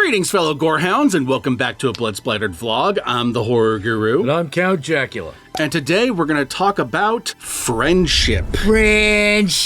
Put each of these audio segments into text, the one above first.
Greetings, fellow Gorehounds, and welcome back to a Blood Splattered vlog. I'm the Horror Guru. And I'm Count Jackula. And today we're going to talk about friendship. Friendship!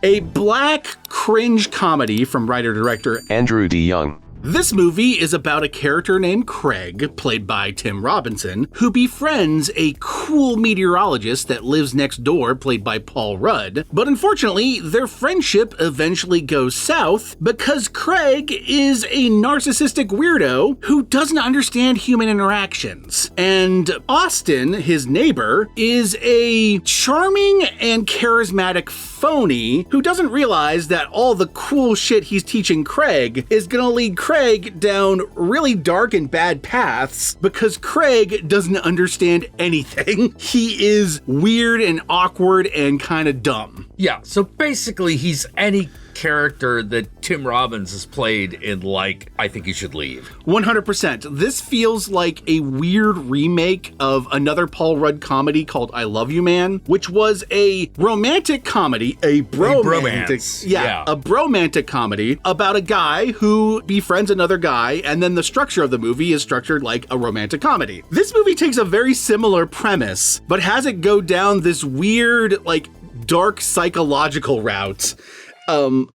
A black cringe comedy from writer-director Andrew DeYoung. This movie is about a character named Craig, played by Tim Robinson, who befriends a cool meteorologist that lives next door, played by Paul Rudd. But unfortunately, their friendship eventually goes south because Craig is a narcissistic weirdo who doesn't understand human interactions. And Austin, his neighbor, is a charming and charismatic phony who doesn't realize that all the cool shit he's teaching Craig is gonna lead Craig down really dark and bad paths because Craig doesn't understand anything. He is weird and awkward and kind of dumb. Yeah, so basically he's any character that Tim Robbins has played in, like, I Think You Should Leave. 100%. This feels like a weird remake of another Paul Rudd comedy called I Love You Man, which was a romantic comedy, a bromantic. Yeah, a bromantic comedy about a guy who befriends another guy, and then the structure of the movie is structured like a romantic comedy. This movie takes a very similar premise, but has it go down this weird, like, dark psychological route.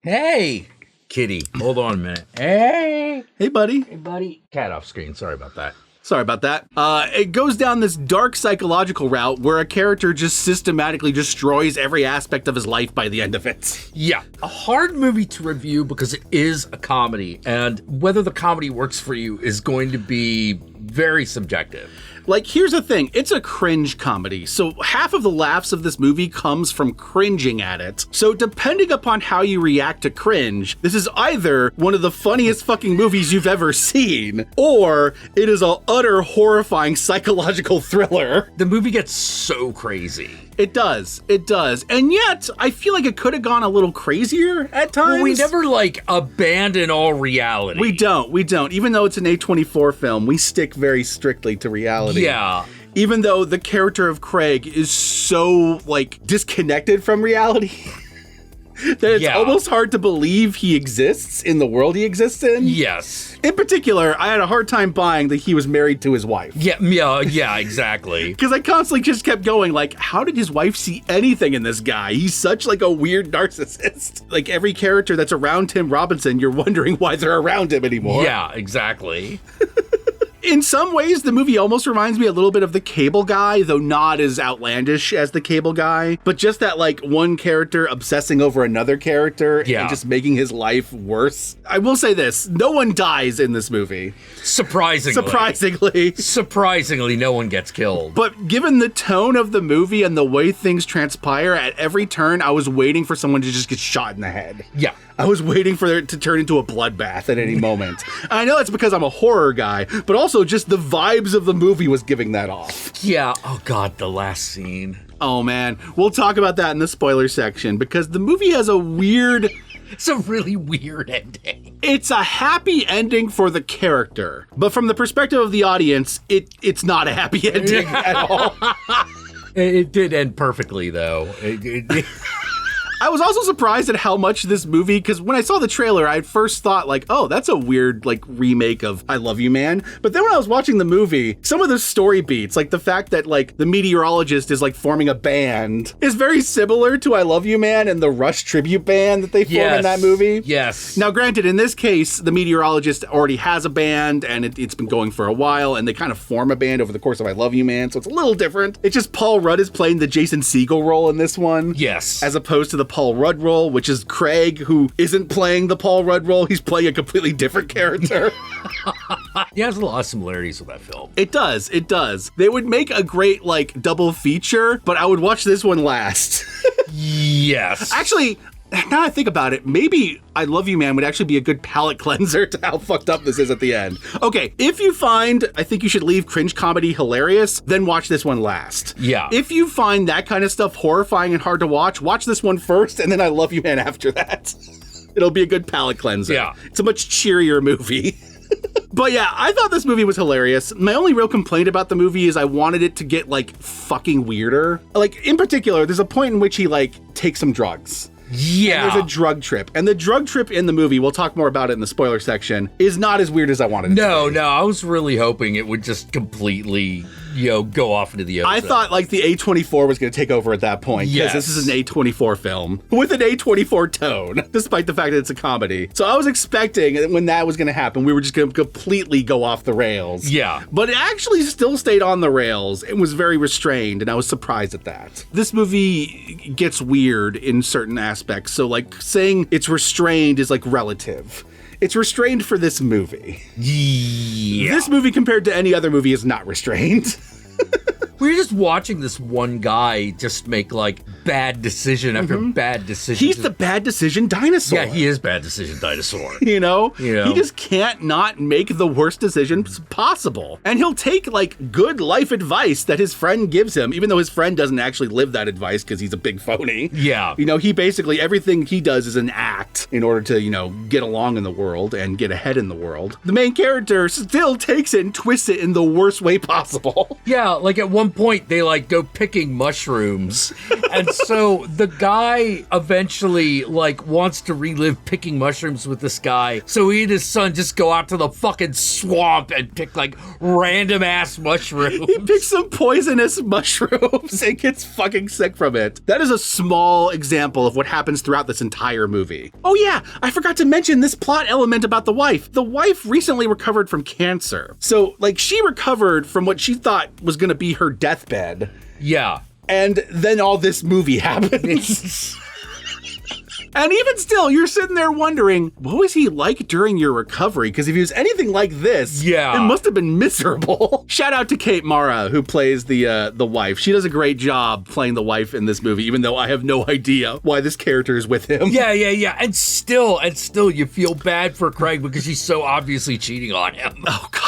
Hey, kitty, hold on a minute. Hey, buddy. Hey, buddy. Cat off screen. Sorry about that. Sorry about that. It goes down this dark psychological route where a character just systematically destroys every aspect of his life by the end of it. Yeah, a hard movie to review because it is a comedy, and whether the comedy works for you is going to be very subjective. Like, here's the thing, it's a cringe comedy, so half of the laughs of this movie comes from cringing at it. So depending upon how you react to cringe, this is either one of the funniest fucking movies you've ever seen, or it is an utter horrifying psychological thriller. The movie gets so crazy. It does. And yet, I feel like it could have gone a little crazier at times. Well, we never, like, abandon all reality. We don't. Even though it's an A24 film, we stick very strictly to reality. Yeah. Even though the character of Craig is so, like, disconnected from reality that it's almost hard to believe he exists in the world he exists in. Yes. In particular, I had a hard time buying that he was married to his wife. Yeah, exactly. Because I constantly just kept going, like, how did his wife see anything in this guy? He's such, like, a weird narcissist. Like, every character that's around Tim Robinson, you're wondering why they're around him anymore. Yeah, exactly. In some ways, the movie almost reminds me a little bit of The Cable Guy, though not as outlandish as The Cable Guy. But just that, like, one character obsessing over another character and just making his life worse. I will say this, no one dies in this movie. Surprisingly, no one gets killed. But given the tone of the movie and the way things transpire, at every turn, I was waiting for someone to just get shot in the head. Yeah. I was waiting for it to turn into a bloodbath at any moment. I know it's because I'm a horror guy, but also just the vibes of the movie was giving that off. Yeah. Oh, God, the last scene. Oh, man. We'll talk about that in the spoiler section because the movie has a weird... It's a really weird ending. It's a happy ending for the character, but from the perspective of the audience, it's not a happy ending at all. It did end perfectly, though. I was also surprised at how much this movie, because when I saw the trailer, I first thought, like, oh, that's a weird, like, remake of I Love You Man. But then when I was watching the movie, some of the story beats, like the fact that, like, the meteorologist is, like, forming a band is very similar to I Love You Man and the Rush tribute band that they form in that movie. Yes. Now, granted, in this case, the meteorologist already has a band and it's been going for a while, and they kind of form a band over the course of I Love You Man, so it's a little different. It's just Paul Rudd is playing the Jason Segel role in this one. Yes. As opposed to the Paul Rudd role, which is Craig, who isn't playing the Paul Rudd role. He's playing a completely different character. Yeah, there's a lot of similarities with that film. It does. They would make a great, like, double feature, but I would watch this one last. Yes. Actually, now I think about it, maybe I Love You Man would actually be a good palate cleanser to how fucked up this is at the end. Okay, if you find I Think You Should Leave cringe comedy hilarious, then watch this one last. Yeah. If you find that kind of stuff horrifying and hard to watch this one first, and then I Love You Man after that. It'll be a good palate cleanser. Yeah. It's a much cheerier movie. But yeah, I thought this movie was hilarious. My only real complaint about the movie is I wanted it to get, like, fucking weirder. Like, in particular, there's a point in which he, like, takes some drugs. Yeah. And there's a drug trip. And the drug trip in the movie, we'll talk more about it in the spoiler section, is not as weird as I wanted it to be. No, I was really hoping it would just completely, go off into the ocean. I thought like the A24 was going to take over at that point, because this is an A24 film with an A24 tone, despite the fact that it's a comedy. So I was expecting that when that was going to happen, we were just going to completely go off the rails. Yeah. But it actually still stayed on the rails. It was very restrained, and I was surprised at that. This movie gets weird in certain aspects. So like saying it's restrained is like relative. It's restrained for this movie. Yeah. This movie compared to any other movie is not restrained. We're just watching this one guy just make like bad decision after bad decision. He's the bad decision dinosaur. Yeah, he is bad decision dinosaur. He just can't not make the worst decisions possible. And he'll take like good life advice that his friend gives him, even though his friend doesn't actually live that advice because he's a big phony. Yeah. He basically, everything he does is an act in order to, get along in the world and get ahead in the world. The main character still takes it and twists it in the worst way possible. Yeah, like at one point they like go picking mushrooms. And so the guy eventually like wants to relive picking mushrooms with this guy. So he and his son just go out to the fucking swamp and pick like random ass mushrooms. He picks some poisonous mushrooms and gets fucking sick from it. That is a small example of what happens throughout this entire movie. Oh yeah, I forgot to mention this plot element about the wife. The wife recently recovered from cancer. So like she recovered from what she thought was going to be her deathbed. Yeah. And then all this movie happens. And even still, you're sitting there wondering, what was he like during your recovery? Because if he was anything like this, it must have been miserable. Shout out to Kate Mara, who plays the wife. She does a great job playing the wife in this movie, even though I have no idea why this character is with him. Yeah. And still, you feel bad for Craig because she's so obviously cheating on him. Oh, God.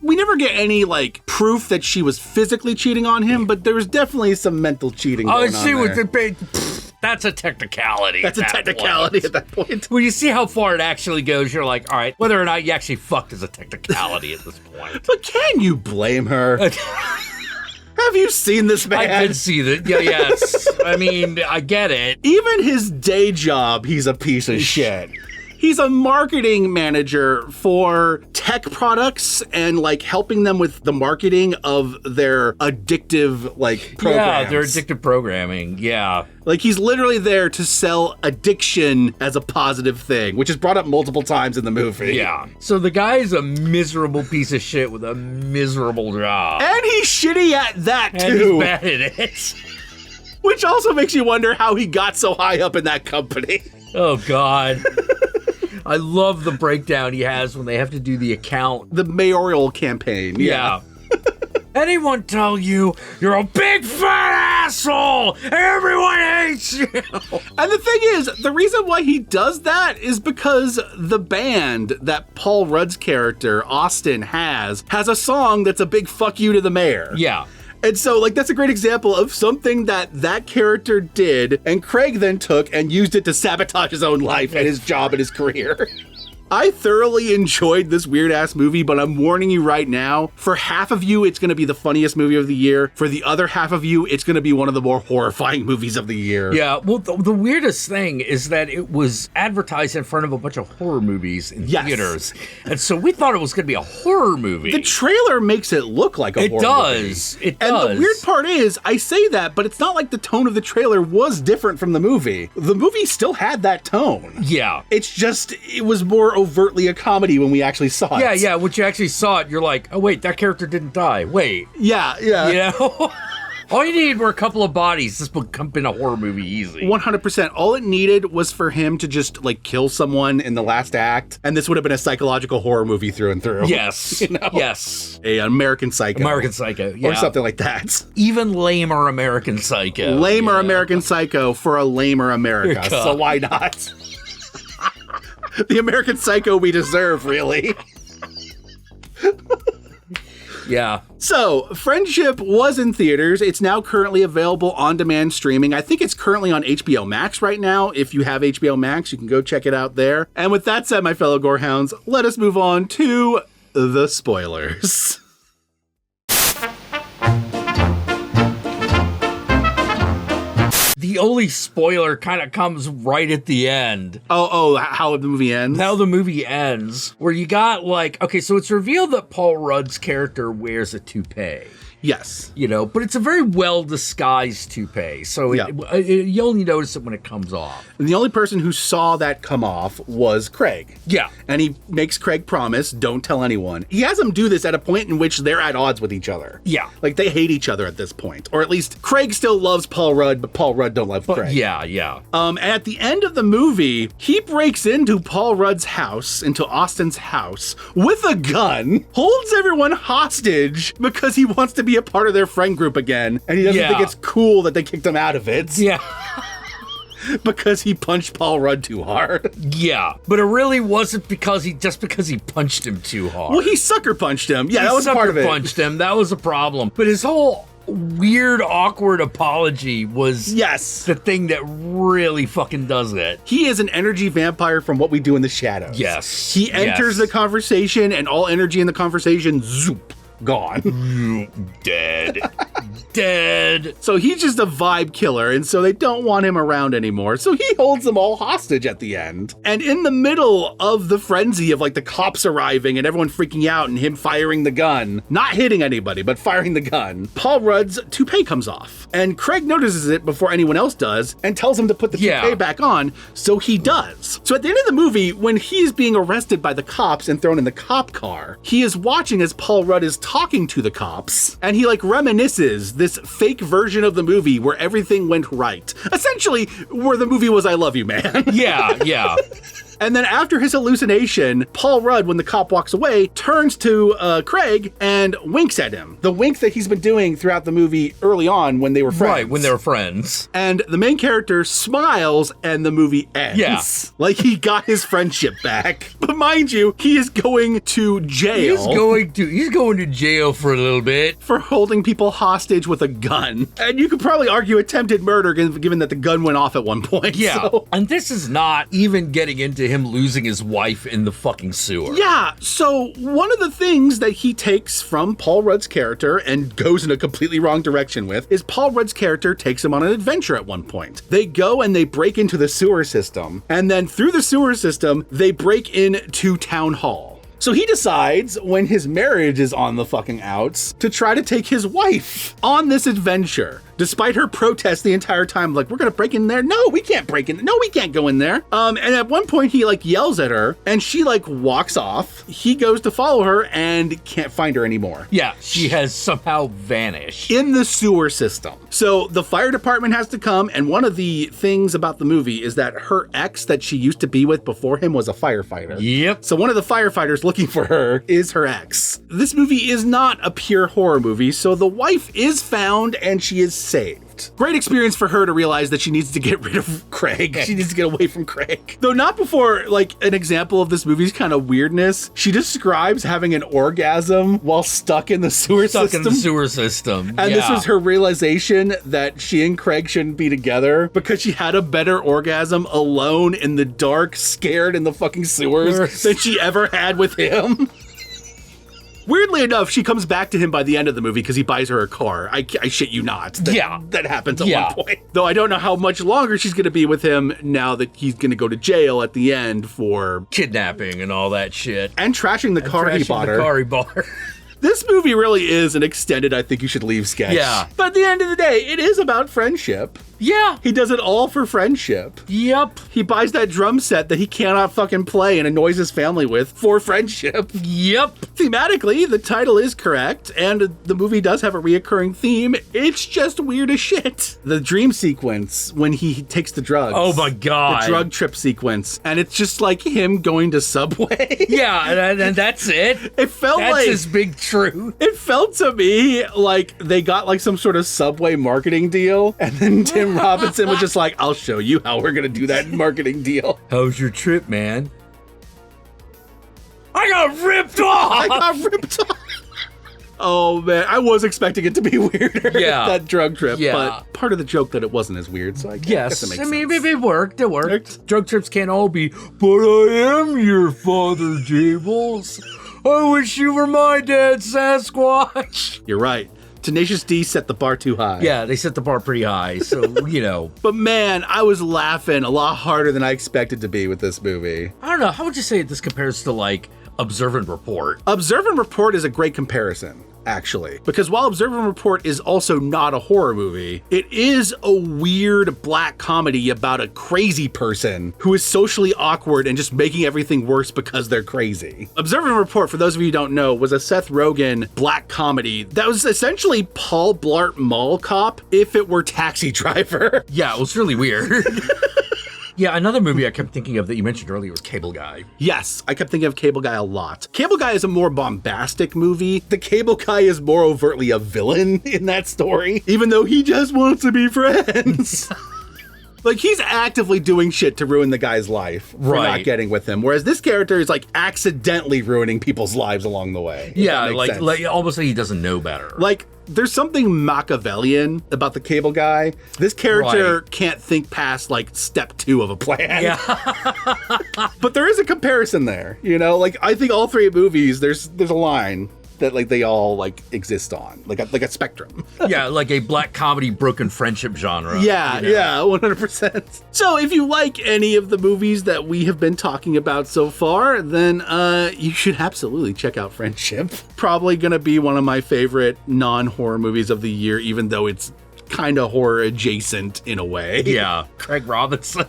We never get any, proof that she was physically cheating on him, but there was definitely some mental cheating going on there. That's a technicality. That's a technicality at that point. When you see how far it actually goes, you're like, all right, whether or not you actually fucked is a technicality at this point. But can you blame her? Have you seen this man? I did see that. Yeah, yes. I mean, I get it. Even his day job, he's a piece of shit. He's a marketing manager for tech products and helping them with the marketing of their addictive programs. Yeah, their addictive programming. Yeah. He's literally there to sell addiction as a positive thing, which is brought up multiple times in the movie. Yeah. So the guy's a miserable piece of shit with a miserable job. And he's shitty at that too. And he's bad at it. Which also makes you wonder how he got so high up in that company. Oh, God. I love the breakdown he has when they have to do the account. The mayoral campaign. Yeah. Anyone tell you you're a big fat asshole and everyone hates you. And the thing is, the reason why he does that is because the band that Paul Rudd's character, Austin, has a song that's a big fuck you to the mayor. Yeah. And so, that's a great example of something that character did, and Craig then took and used it to sabotage his own life and his job and his career. I thoroughly enjoyed this weird-ass movie, but I'm warning you right now, for half of you, it's going to be the funniest movie of the year. For the other half of you, it's going to be one of the more horrifying movies of the year. Yeah, well, the weirdest thing is that it was advertised in front of a bunch of horror movies in theaters. And so we thought it was going to be a horror movie. The trailer makes it look like a horror movie. It does. And the weird part is, I say that, but it's not like the tone of the trailer was different from the movie. The movie still had that tone. Yeah. It's just, it was more overtly a comedy when we actually saw it. Yeah, when you actually saw it, you're like, oh wait, that character didn't die. Wait. Yeah. You know? All you needed were a couple of bodies. This would come in a horror movie easy. 100%. All it needed was for him to just kill someone in the last act, and this would have been a psychological horror movie through and through. Yes. Yes. An American Psycho. American Psycho, yeah. Or something like that. Even lamer American Psycho. Lamer American Psycho for a lamer America. So why not? The American Psycho we deserve, really. Yeah. So, Friendship was in theaters. It's now currently available on demand streaming. I think it's currently on HBO Max right now. If you have HBO Max, you can go check it out there. And with that said, my fellow Gorehounds, let us move on to the spoilers. the only spoiler kind of comes right at the end. Oh, how the movie ends? How the movie ends, where you got like, okay, so it's revealed that Paul Rudd's character wears a toupee. Yes. You know, but it's a very well-disguised toupee, so you only notice it when it comes off. And the only person who saw that come off was Craig. Yeah. And he makes Craig promise, don't tell anyone. He has him do this at a point in which they're at odds with each other. Yeah. Like, they hate each other at this point. Or at least, Craig still loves Paul Rudd, but Paul Rudd don't love Craig. Yeah. And at the end of the movie, he breaks into Paul Rudd's house, into Austin's house, with a gun, holds everyone hostage because he wants to be a part of their friend group again, and he doesn't think it's cool that they kicked him out of it. Yeah. Because he punched Paul Rudd too hard. Yeah, but it really wasn't because he punched him too hard. Well, he sucker punched him. Yeah, that was part of it. He sucker punched him. That was a problem. But his whole weird, awkward apology was the thing that really fucking does it. He is an energy vampire from What We Do in the Shadows. Yes. He enters the conversation, and all energy in the conversation, zoop, gone. Dead. So he's just a vibe killer, and so they don't want him around anymore. So he holds them all hostage at the end. And in the middle of the frenzy of like the cops arriving and everyone freaking out and him firing the gun, not hitting anybody, but firing the gun, Paul Rudd's toupee comes off. And Craig notices it before anyone else does and tells him to put the toupee back on, so he does. So at the end of the movie, when he's being arrested by the cops and thrown in the cop car, he is watching as Paul Rudd is talking to the cops, and he like reminisces this fake version of the movie where everything went right. Essentially, where the movie was I Love You, Man. Yeah. And then after his hallucination, Paul Rudd, when the cop walks away, turns to Craig and winks at him. The wink that he's been doing throughout the movie early on when they were friends. Right, when they were friends. And the main character smiles and the movie ends. Yeah. Like he got his friendship back. But mind you, he is going to jail. He's going to jail for a little bit. For holding people hostage with a gun. And you could probably argue attempted murder given that the gun went off at one point. Yeah. So. And this is not even getting into him losing his wife in the fucking sewer. Yeah, so one of the things that he takes from Paul Rudd's character and goes in a completely wrong direction with is Paul Rudd's character takes him on an adventure at one point. They go and they break into the sewer system, and then through the sewer system, they break into Town Hall. So he decides, when his marriage is on the fucking outs, to try to take his wife on this adventure. Despite her protest the entire time, like, we're gonna break in there. No, we can't break in. No, we can't go in there. And at one point he like yells at her and she like walks off. He goes to follow her and can't find her anymore. Yeah, she has somehow vanished. In the sewer system. So the fire department has to come, and one of the things about the movie is that her ex that she used to be with before him was a firefighter. Yep. So one of the firefighters looking for her is her ex. This movie is not a pure horror movie, so the wife is found and she is saved. Great experience for her to realize that she needs to get rid of Craig. She needs to get away from Craig. Though not before, like, an example of this movie's kind of weirdness. She describes having an orgasm while stuck in the sewer system. And this was her realization that she and Craig shouldn't be together because she had a better orgasm alone in the dark, scared in the fucking sewers than she ever had with him. Weirdly enough, she comes back to him by the end of the movie because he buys her a car. I shit you not. That happens at one point. Though I don't know how much longer she's going to be with him now that he's going to go to jail at the end for kidnapping and all that shit. And trashing the car he bought her. This movie really is an extended I think you should leave sketch. Yeah. But at the end of the day, it is about friendship. Yeah. He does it all for friendship. Yep. He buys that drum set that he cannot fucking play and annoys his family with for friendship. Yep. Thematically, the title is correct, and the movie does have a reoccurring theme. It's just weird as shit. The dream sequence when he takes the drugs. Oh my God. The drug trip sequence. And it's just like him going to Subway. Yeah, and that's it. It felt that's like... That's his big truth. It felt to me like they got like some sort of Subway marketing deal, and then Tim Robinson was just like, I'll show you how we're gonna do that marketing deal. How's your trip, man? I got ripped off! Oh man, I was expecting it to be weirder. Yeah. That drug trip. Yeah. But part of the joke that it wasn't as weird, so I guess it makes sense. It worked. It worked. Drug trips can't all be, but I am your father, Jables. I wish you were my dad, Sasquatch. You're right. Tenacious D set the bar too high. Yeah, they set the bar pretty high, so, you know. But man, I was laughing a lot harder than I expected to be with this movie. I don't know, how would you say this compares to, like, Observe and Report? Observe and Report is a great comparison, actually. Because while Observe and Report is also not a horror movie, it is a weird black comedy about a crazy person who is socially awkward and just making everything worse because they're crazy. Observe and Report, for those of you who don't know, was a Seth Rogen black comedy that was essentially Paul Blart Mall Cop if it were Taxi Driver. Yeah, it was really weird. Yeah, another movie I kept thinking of that you mentioned earlier was Cable Guy. Yes, I kept thinking of Cable Guy a lot. Cable Guy is a more bombastic movie. The Cable Guy is more overtly a villain in that story, even though he just wants to be friends. Like, he's actively doing shit to ruin the guy's life for not getting with him. Whereas this character is, like, accidentally ruining people's lives along the way. Yeah, like almost like he doesn't know better. Like, there's something Machiavellian about the Cable Guy. This character can't think past, like, step 2 of a plan. Yeah. But there is a comparison there, you know? Like, I think all 3 movies, there's a line that, like, they all, like, exist on, like a spectrum. Yeah, like a black comedy broken friendship genre. Yeah, you know? Yeah, 100%. So if you like any of the movies that we have been talking about so far, then you should absolutely check out Friendship. Probably gonna be one of my favorite non-horror movies of the year, even though it's kind of horror adjacent in a way. Yeah, Craig Robinson.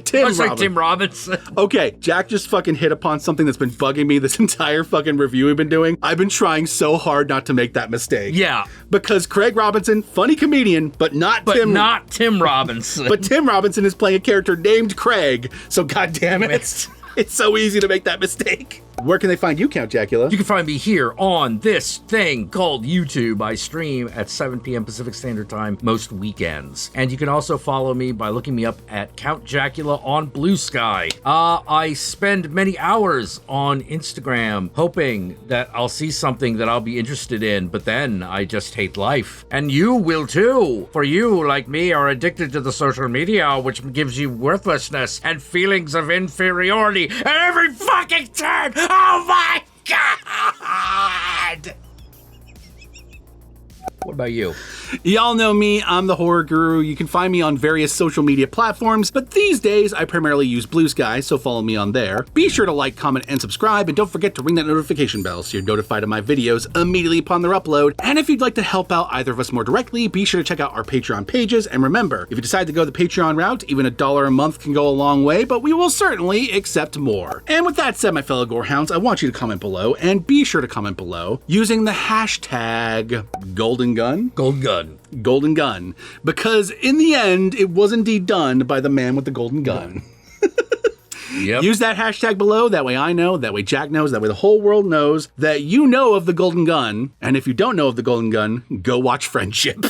Tim Robinson. Okay, Jack just fucking hit upon something that's been bugging me this entire fucking review we've been doing. I've been trying so hard not to make that mistake. Yeah. Because Craig Robinson, funny comedian, but not Tim Robinson. But Tim Robinson is playing a character named Craig, so goddamn it. It's so easy to make that mistake. Where can they find you, Count Jackula? You can find me here on this thing called YouTube. I stream at 7 p.m. Pacific Standard Time most weekends. And you can also follow me by looking me up at Count Jackula on Blue Sky. I spend many hours on Instagram hoping that I'll see something that I'll be interested in, but then I just hate life. And you will too. For you, like me, are addicted to the social media, which gives you worthlessness and feelings of inferiority at every fucking turn. Oh my God! What about you? Y'all know me, I'm the Horror Guru. You can find me on various social media platforms, but these days I primarily use Blue Sky, so follow me on there. Be sure to like, comment, and subscribe, and don't forget to ring that notification bell so you're notified of my videos immediately upon their upload. And if you'd like to help out either of us more directly, be sure to check out our Patreon pages, and remember, if you decide to go the Patreon route, even $1 a month can go a long way, but we will certainly accept more. And with that said, my fellow Gorehounds, I want you to comment below, and be sure to comment below using the hashtag Golden Gun? Golden Gun. Because in the end, it was indeed done by the man with the golden gun. Yep. Use that hashtag below, that way I know, that way Jack knows, that way the whole world knows that you know of the golden gun. And if you don't know of the golden gun, go watch Friendship.